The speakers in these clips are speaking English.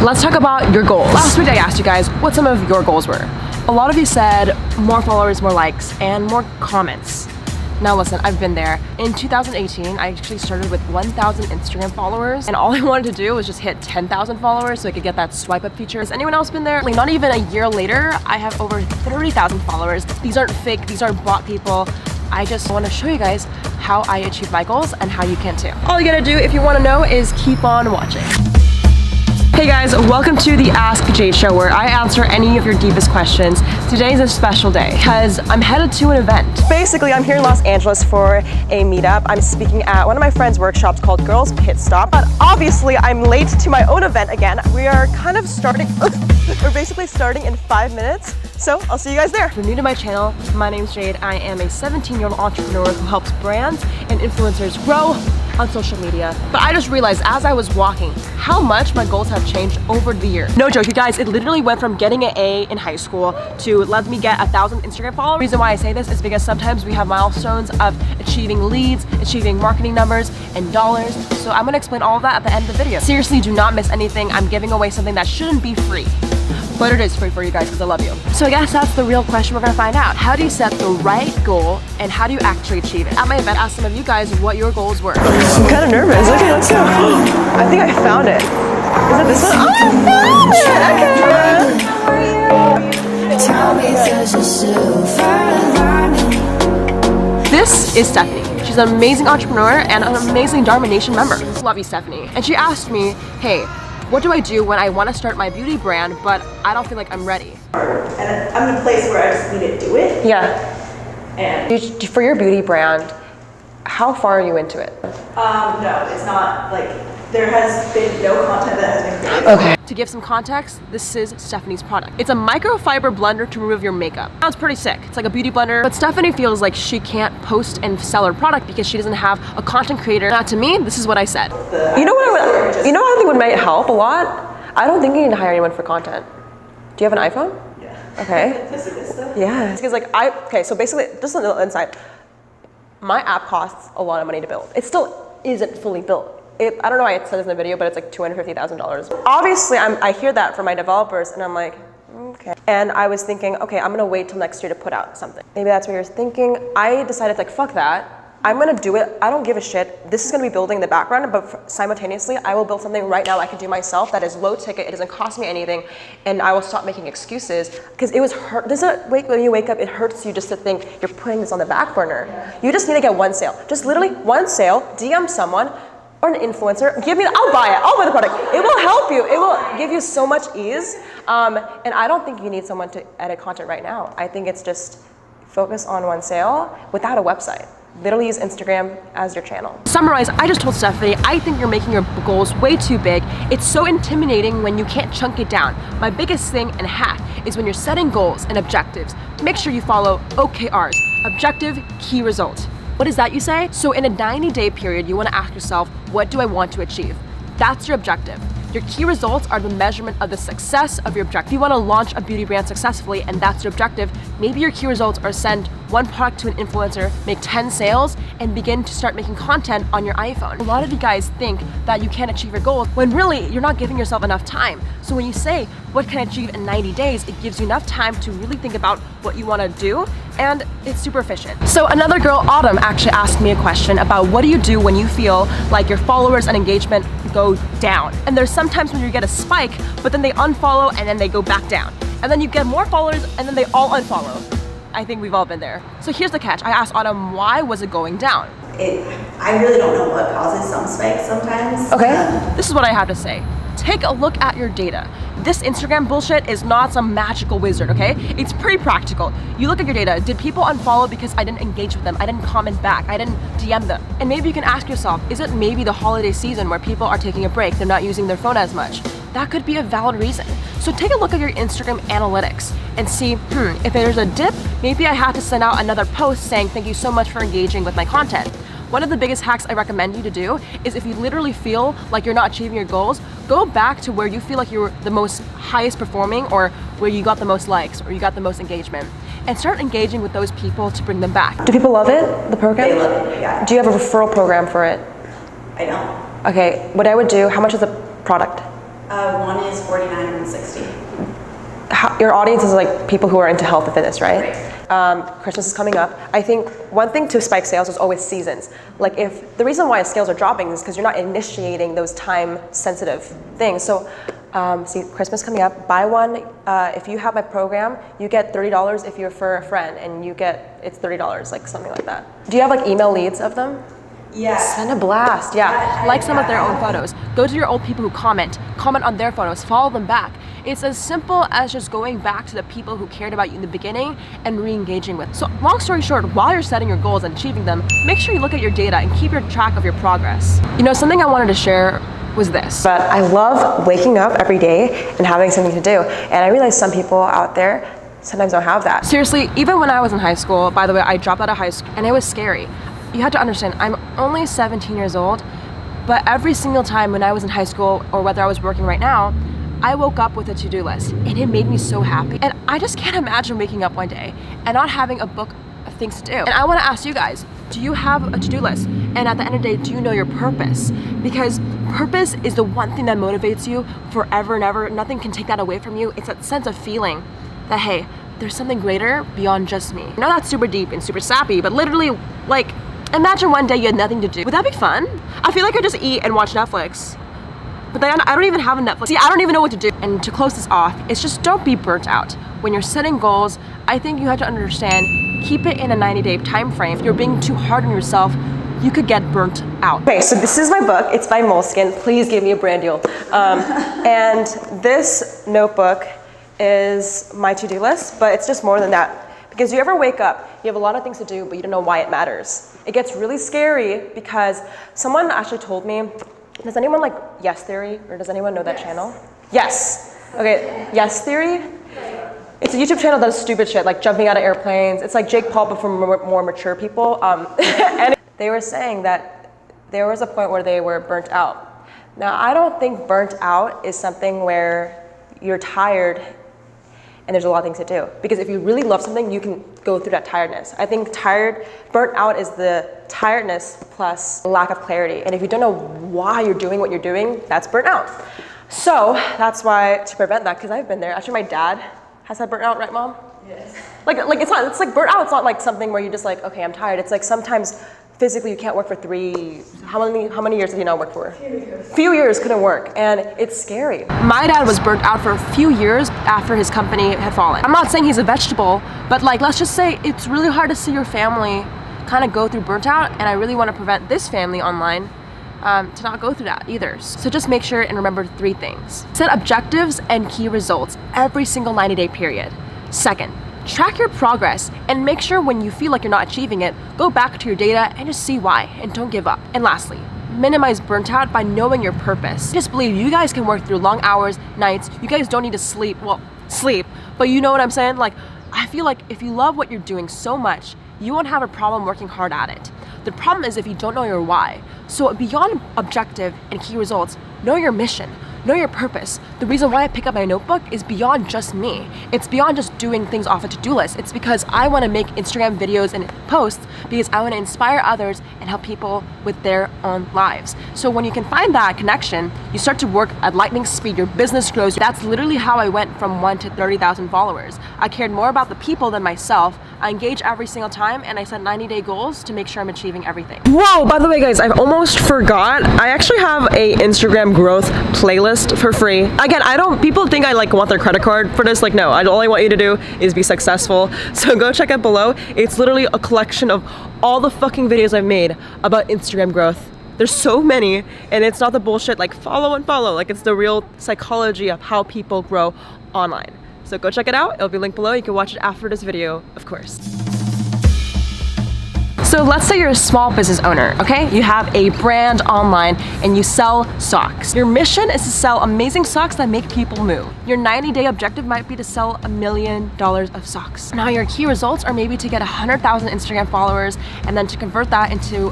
let's talk about your goals. Last week I asked you guys what some of your goals were. A lot of you said more followers, more likes, and more comments. Now listen, I've been there. In 2018, I actually started with 1,000 Instagram followers, and all I wanted to do was just hit 10,000 followers so I could get that swipe up feature. Has anyone else been there? Like, not even a year later, I have over 30,000 followers. These aren't fake, these aren't bot people. I just want to show you guys how I achieve my goals and how you can too. All you gotta do if you want to know is keep on watching. Hey guys, welcome to the Ask Jade Show, where I answer any of your deepest questions. Today's a special day because I'm headed to an event. Basically, I'm here in Los Angeles for a meetup. I'm speaking at one of my friend's workshops called Girls Pit Stop, but obviously I'm late to my own event again. We are kind of starting, we're basically starting in 5 minutes, so I'll see you guys there. If you're new to my channel, my name's Jade. I am a 17-year-old entrepreneur who helps brands and influencers grow on social media. But I just realized as I was walking how much my goals have changed over the year. No joke, you guys, it literally went from getting an A in high school to let me get 1,000 Instagram followers. The reason why I say this is because sometimes we have milestones of achieving leads, achieving marketing numbers, and dollars. So I'm gonna explain all of that at the end of the video. Seriously, do not miss anything. I'm giving away something that shouldn't be free, but it is free for you guys because I love you. So I guess that's the real question we're gonna find out. How do you set the right goal and how do you actually achieve it? At my event, I asked some of you guys what your goals were. I'm kind of nervous. Okay, let's go. I think I found it. Is it this one? Oh, I found it! Okay. Tell me there's a silver lining. This is Stephanie. She's an amazing entrepreneur and an amazing Dharma Nation member. Love you, Stephanie. And she asked me, hey, what do I do when I want to start my beauty brand, but I don't feel like I'm ready? And I'm in a place where I just need to do it. Yeah. And for your beauty brand, how far are you into it? No, it's not like, there has been no content that has been created. Okay. To give some context, this is Stephanie's product. It's a microfiber blender to remove your makeup. Sounds pretty sick. It's like a beauty blender, but Stephanie feels like she can't post and sell her product because she doesn't have a content creator. Now to me, this is what I said. You know what I think would might help a lot? I don't think you need to hire anyone for content. Do you have an iPhone? Yeah. Okay. Vista? Yeah. Because like okay, so basically, just a little insight. My app costs a lot of money to build. It still isn't fully built. I don't know why it said this in the video, but it's like $250,000. Obviously, I hear that from my developers, and I'm like, okay. And I was thinking, okay, I'm gonna wait till next year to put out something. Maybe that's what you're thinking. I decided, like, fuck that. I'm gonna do it. I don't give a shit. This is gonna be building in the background, but simultaneously, I will build something right now I can do myself that is low ticket. It doesn't cost me anything, and I will stop making excuses because it was hurt. When you wake up, it hurts you just to think you're putting this on the back burner. You just need to get one sale. Just literally one sale. DM someone. Or an influencer, I'll buy it, I'll buy the product. It will help you, it will give you so much ease. And I don't think you need someone to edit content right now. I think it's just focus on one sale without a website. Literally use Instagram as your channel. Summarize, I just told Stephanie, I think you're making your goals way too big. It's so intimidating when you can't chunk it down. My biggest thing and hack is when you're setting goals and objectives, make sure you follow OKRs, objective, key result. What is that, you say? So in a 90-day period, you want to ask yourself, what do I want to achieve? That's your objective. Your key results are the measurement of the success of your objective. If you want to launch a beauty brand successfully and that's your objective, maybe your key results are send one product to an influencer, make 10 sales, and begin to start making content on your iPhone. A lot of you guys think that you can't achieve your goals when really you're not giving yourself enough time. So when you say, what can I achieve in 90 days, it gives you enough time to really think about what you want to do, and it's super efficient. So another girl, Autumn, actually asked me a question about what do you do when you feel like your followers and engagement go down? And there's sometimes when you get a spike, but then they unfollow and then they go back down. And then you get more followers and then they all unfollow. I think we've all been there. So here's the catch. I asked Autumn, why was it going down? I really don't know what causes some spikes sometimes. Okay, this is what I have to say. Take a look at your data. This Instagram bullshit is not some magical wizard, okay? It's pretty practical. You look at your data. Did people unfollow because I didn't engage with them? I didn't comment back. I didn't DM them. And maybe you can ask yourself, is it maybe the holiday season where people are taking a break? They're not using their phone as much. That could be a valid reason. So take a look at your Instagram analytics and see, if there's a dip, maybe I have to send out another post saying, thank you so much for engaging with my content. One of the biggest hacks I recommend you to do is if you literally feel like you're not achieving your goals, go back to where you feel like you're the most highest performing or where you got the most likes or you got the most engagement and start engaging with those people to bring them back. Do people love it, the program? They love it, yeah. Do you have a referral program for it? I don't. Okay, what I would do, how much is the product? One is 49 and 60. Your audience is like people who are into health and fitness, right? Right. Christmas is coming up. I think one thing to spike sales is always seasons. Like if the reason why sales are dropping is because you're not initiating those time sensitive things. So see, Christmas coming up, buy one. If you have my program, you get $30 if you refer a friend, and it's $30, like something like that. Do you have like email leads of them? Yeah. Send a blast, yeah. Like some of their own photos. Go to your old people who comment on their photos, follow them back. It's as simple as just going back to the people who cared about you in the beginning and re-engaging with. So long story short, while you're setting your goals and achieving them, make sure you look at your data and keep your track of your progress. You know, something I wanted to share was this. But I love waking up every day and having something to do. And I realize some people out there sometimes don't have that. Seriously, even when I was in high school, by the way, I dropped out of high school and it was scary. You have to understand, I'm only 17 years old, but every single time when I was in high school or whether I was working right now, I woke up with a to-do list and it made me so happy. And I just can't imagine waking up one day and not having a book of things to do. And I want to ask you guys, do you have a to-do list? And at the end of the day, do you know your purpose? Because purpose is the one thing that motivates you forever and ever. Nothing can take that away from you. It's that sense of feeling that, hey, there's something greater beyond just me. I know that's super deep and super sappy, but literally, like, imagine one day you had nothing to do. Would that be fun? I feel like I just eat and watch Netflix. But then I don't even have a Netflix. See, I don't even know what to do. And to close this off, it's just don't be burnt out. When you're setting goals, I think you have to understand, keep it in a 90-day time frame. If you're being too hard on yourself, you could get burnt out. Okay, so this is my book. It's by Moleskine. Please give me a brand deal. And this notebook is my to-do list, but it's just more than that. Because you ever wake up, you have a lot of things to do, but you don't know why it matters. It gets really scary because someone actually told me, does anyone like Yes Theory, or does anyone know that channel? Yes. Okay, Yes Theory. It's a YouTube channel that does stupid shit, like jumping out of airplanes. It's like Jake Paul, but for more mature people. And they were saying that there was a point where they were burnt out. Now, I don't think burnt out is something where you're tired and there's a lot of things to do. Because if you really love something, you can go through that tiredness. I think burnt out is the tiredness plus lack of clarity. And if you don't know why you're doing what you're doing, that's burnt out. So that's why, to prevent that, because I've been there. Actually, my dad has had burnt out, right, Mom? Yes. It's like burnt out. It's not like something where you're just like, okay, I'm tired. It's like sometimes physically you can't work for how many years did he not work for? Few years couldn't work, and it's scary. My dad was burnt out for a few years after his company had fallen. I'm not saying he's a vegetable, but like, let's just say it's really hard to see your family kind of go through burnt out, and I really want to prevent this family online to not go through that either. So just make sure and remember 3 things. Set objectives and key results every single 90-day period. Second, track your progress and make sure when you feel like you're not achieving it, go back to your data and just see why, and don't give up. And lastly, minimize burnt out by knowing your purpose. Just believe you guys can work through long hours, nights. You guys don't need to sleep, but you know what I'm saying? Like, I feel like if you love what you're doing so much, you won't have a problem working hard at it. The problem is if you don't know your why. So beyond objective and key results, know your mission. Know your purpose. The reason why I pick up my notebook is beyond just me. It's beyond just doing things off a to-do list. It's because I want to make Instagram videos and posts because I want to inspire others and help people with their own lives. So when you can find that connection, you start to work at lightning speed. Your business grows. That's literally how I went from 1 to 30,000 followers. I cared more about the people than myself. I engage every single time, and I set 90-day goals to make sure I'm achieving everything. Whoa, by the way, guys, I've almost forgot. I actually have a Instagram growth playlist for free. Again, people think I like want their credit card for this. Like, no, all I want you to do is be successful. So go check it below. It's literally a collection of all the fucking videos I've made about Instagram growth. There's so many, and it's not the bullshit like follow and follow. Like, it's the real psychology of how people grow online. So go check it out. It'll be linked below. You can watch it after this video, of course. So let's say you're a small business owner, okay? You have a brand online and you sell socks. Your mission is to sell amazing socks that make people move. Your 90-day objective might be to sell $1 million of socks. Now your key results are maybe to get 100,000 Instagram followers and then to convert that into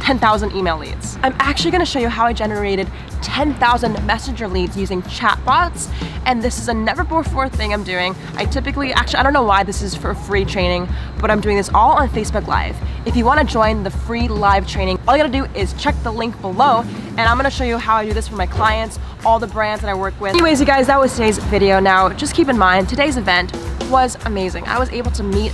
10,000 email leads. I'm actually gonna show you how I generated 10,000 messenger leads using chatbots, and this is a never before thing I'm doing. I don't know why this is for free training, but I'm doing this all on Facebook Live. If you wanna join the free live training, all you gotta do is check the link below, and I'm gonna show you how I do this for my clients, all the brands that I work with. Anyways, you guys, that was today's video. Now, just keep in mind, today's event was amazing. I was able to meet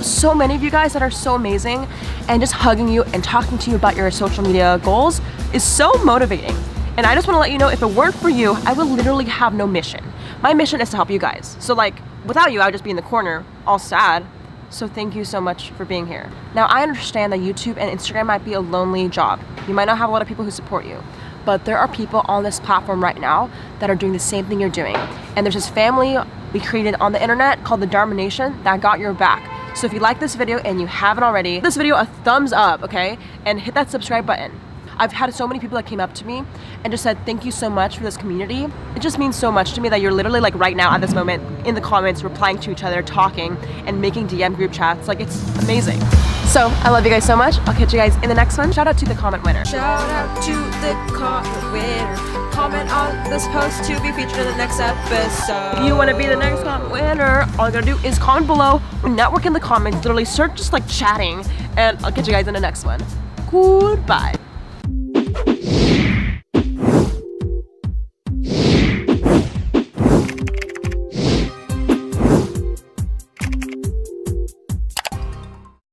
so many of you guys that are so amazing, and just hugging you and talking to you about your social media goals is so motivating. And I just want to let you know, if it weren't for you, I would literally have no mission. My mission is to help you guys. So like, without you, I would just be in the corner, all sad. So thank you so much for being here. Now, I understand that YouTube and Instagram might be a lonely job. You might not have a lot of people who support you, but there are people on this platform right now that are doing the same thing you're doing. And there's this family we created on the internet called the Dharma Nation that got your back. So if you like this video and you haven't already, give this video a thumbs up, okay? And hit that subscribe button. I've had so many people that came up to me and just said, thank you so much for this community. It just means so much to me that you're literally like right now at this moment in the comments, replying to each other, talking and making DM group chats. Like, it's amazing. So I love you guys so much. I'll catch you guys in the next one. Shout out to the comment winner. Shout out to the comment winner. Comment on this post to be featured in the next episode. If you want to be the next comment winner, all you gotta do is comment below, network in the comments, literally search just like chatting, and I'll catch you guys in the next one. Goodbye.